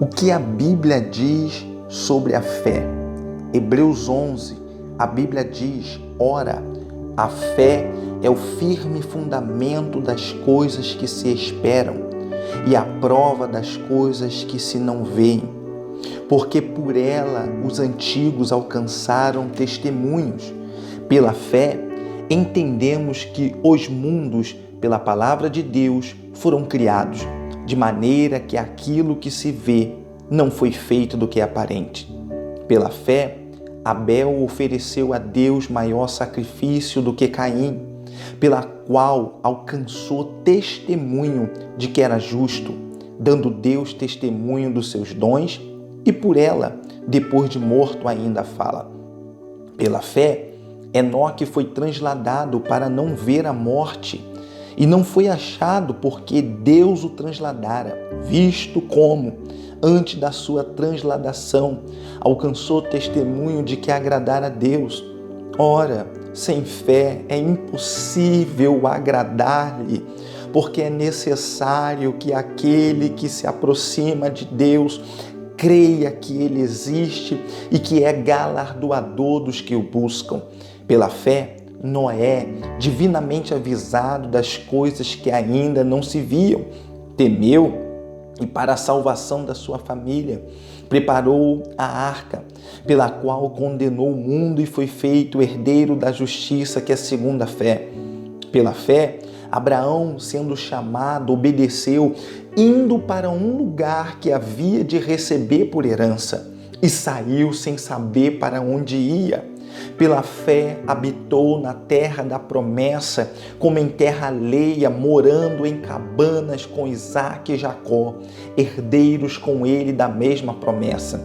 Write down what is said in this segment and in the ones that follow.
O que a Bíblia diz sobre a fé? Hebreus 11, a Bíblia diz: ora, a fé é o firme fundamento das coisas que se esperam e a prova das coisas que se não veem, porque por ela os antigos alcançaram testemunhos. Pela fé, entendemos que os mundos, pela palavra de Deus, foram criados, de maneira que aquilo que se vê não foi feito do que é aparente. Pela fé, Abel ofereceu a Deus maior sacrifício do que Caim, pela qual alcançou testemunho de que era justo, dando Deus testemunho dos seus dons, e por ela, depois de morto, ainda fala. Pela fé, Enoque foi transladado para não ver a morte, e não foi achado porque Deus o transladara, visto como, antes da sua transladação, alcançou testemunho de que agradara a Deus. Ora, sem fé é impossível agradar-lhe, porque é necessário que aquele que se aproxima de Deus creia que Ele existe e que é galardoador dos que o buscam. Pela fé, Noé, divinamente avisado das coisas que ainda não se viam, temeu e para a salvação da sua família preparou a arca, pela qual condenou o mundo e foi feito herdeiro da justiça, que é segundo a fé. Pela fé, Abraão, sendo chamado, obedeceu, indo para um lugar que havia de receber por herança, e saiu sem saber para onde ia. Pela fé, habitou na terra da promessa, como em terra alheia, morando em cabanas com Isaque e Jacó, herdeiros com ele da mesma promessa.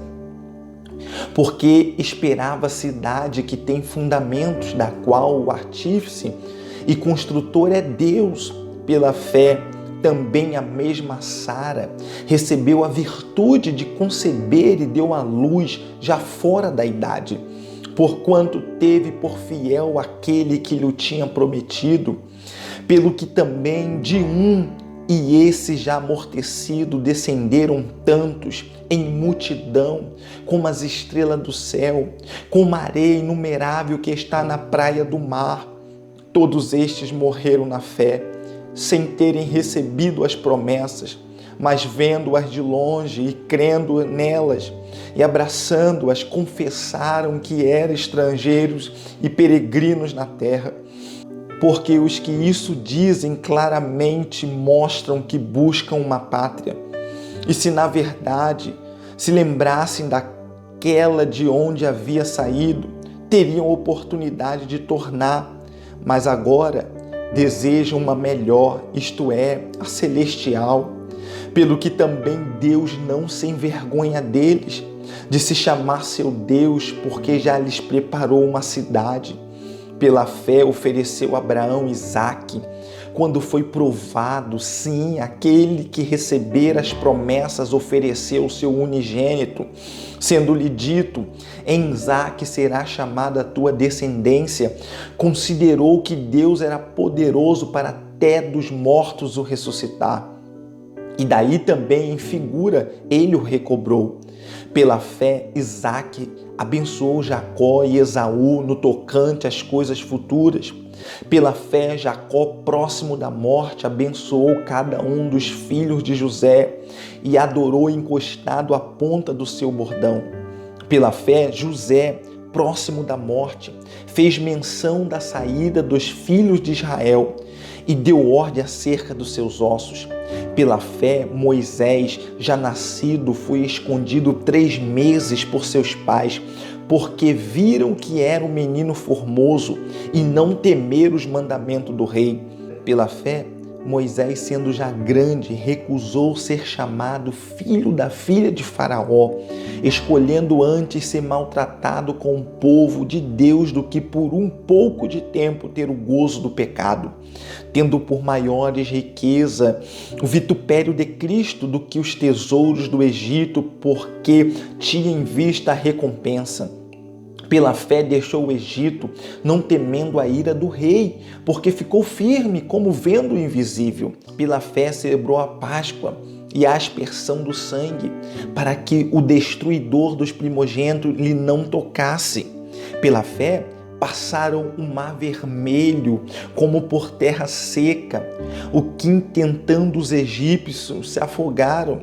Porque esperava a cidade que tem fundamentos, da qual o artífice e construtor é Deus. Pela fé, também a mesma Sara recebeu a virtude de conceber e deu à luz já fora da idade, porquanto teve por fiel aquele que lhe tinha prometido, pelo que também de um, e esse já amortecido, descenderam tantos em multidão, como as estrelas do céu, como a areia inumerável que está na praia do mar. Todos estes morreram na fé, sem terem recebido as promessas, mas vendo-as de longe e crendo nelas, e abraçando-as, confessaram que eram estrangeiros e peregrinos na terra. Porque os que isso dizem claramente mostram que buscam uma pátria. E se na verdade se lembrassem daquela de onde havia saído, teriam oportunidade de tornar, mas agora desejam uma melhor, isto é, a celestial. Pelo que também Deus não se envergonha deles, de se chamar seu Deus, porque já lhes preparou uma cidade. Pela fé ofereceu Abraão Isaque, quando foi provado, sim, aquele que recebera as promessas ofereceu o seu unigênito, sendo-lhe dito: em Isaque será chamada a tua descendência. Considerou que Deus era poderoso para até dos mortos o ressuscitar. E daí também em figura ele o recobrou. Pela fé, Isaque abençoou Jacó e Esaú no tocante às coisas futuras. Pela fé, Jacó, próximo da morte, abençoou cada um dos filhos de José e adorou encostado à ponta do seu bordão. Pela fé, José, próximo da morte, fez menção da saída dos filhos de Israel e deu ordem acerca dos seus ossos. Pela fé, Moisés, já nascido, foi escondido 3 meses por seus pais, porque viram que era um menino formoso e não temeram os mandamentos do rei. Pela fé, Moisés, sendo já grande, recusou ser chamado filho da filha de Faraó, escolhendo antes ser maltratado com o povo de Deus do que por um pouco de tempo ter o gozo do pecado, tendo por maiores riqueza o vitupério de Cristo do que os tesouros do Egito, porque tinha em vista a recompensa. Pela fé deixou o Egito, não temendo a ira do rei, porque ficou firme como vendo o invisível. Pela fé celebrou a Páscoa e a aspersão do sangue, para que o destruidor dos primogênitos lhe não tocasse. Pela fé, passaram o mar vermelho como por terra seca, o que intentando os egípcios se afogaram.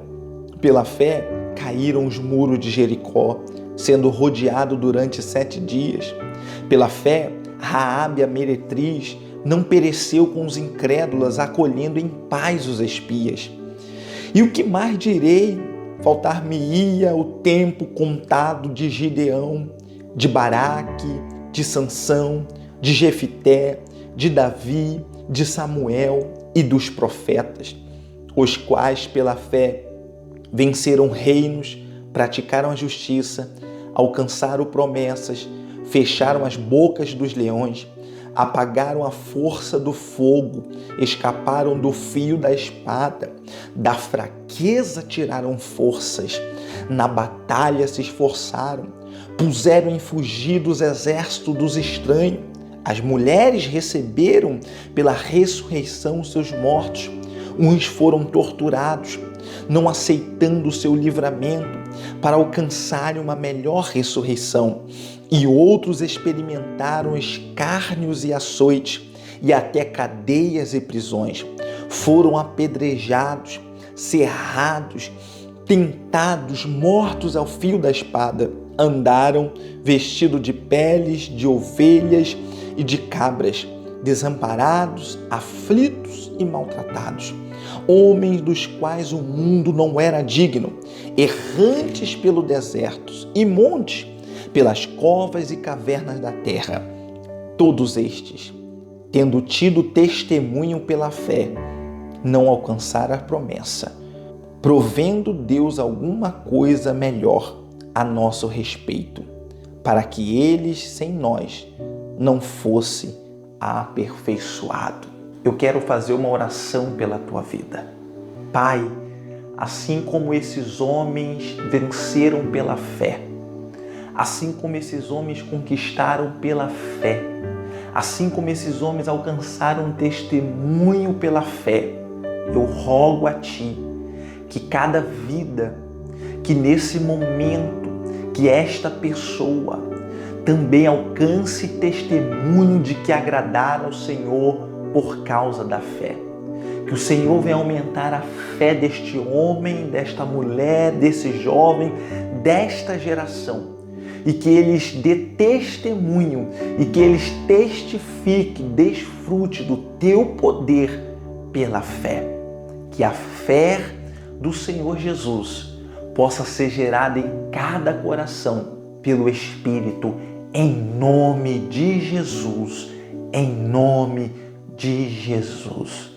Pela fé, caíram os muros de Jericó, sendo rodeado durante 7 dias. Pela fé, Raabe a meretriz não pereceu com os incrédulos, acolhendo em paz os espias. E o que mais direi? Faltar-me-ia o tempo contado de Gideão, de Baraque, de Sansão, de Jefité, de Davi, de Samuel e dos profetas, os quais pela fé venceram reinos, praticaram a justiça, alcançaram promessas, fecharam as bocas dos leões, apagaram a força do fogo, escaparam do fio da espada, da fraqueza tiraram forças, na batalha se esforçaram, puseram em fugir dos exércitos dos estranhos. As mulheres receberam pela ressurreição os seus mortos, uns foram torturados, não aceitando o seu livramento para alcançarem uma melhor ressurreição, e outros experimentaram escárnios e açoites, e até cadeias e prisões. Foram apedrejados, cerrados, tentados, mortos ao fio da espada. Andaram vestidos de peles de ovelhas e de cabras, desamparados, aflitos e maltratados. Homens dos quais o mundo não era digno, errantes pelo deserto e montes, pelas covas e cavernas da terra. Todos estes, tendo tido testemunho pela fé, não alcançaram a promessa, provendo Deus alguma coisa melhor a nosso respeito, para que eles, sem nós, não fosse aperfeiçoado. Eu quero fazer uma oração pela tua vida. Pai, assim como esses homens venceram pela fé, assim como esses homens conquistaram pela fé, assim como esses homens alcançaram testemunho pela fé, eu rogo a Ti que cada vida, que nesse momento, que esta pessoa também alcance testemunho de que agradaram ao Senhor por causa da fé. Que o Senhor venha aumentar a fé deste homem, desta mulher, desse jovem, desta geração. E que eles dê testemunho e que eles testifiquem, desfrute do Teu poder pela fé. Que a fé do Senhor Jesus possa ser gerada em cada coração pelo Espírito, em nome de Jesus, em nome de Jesus.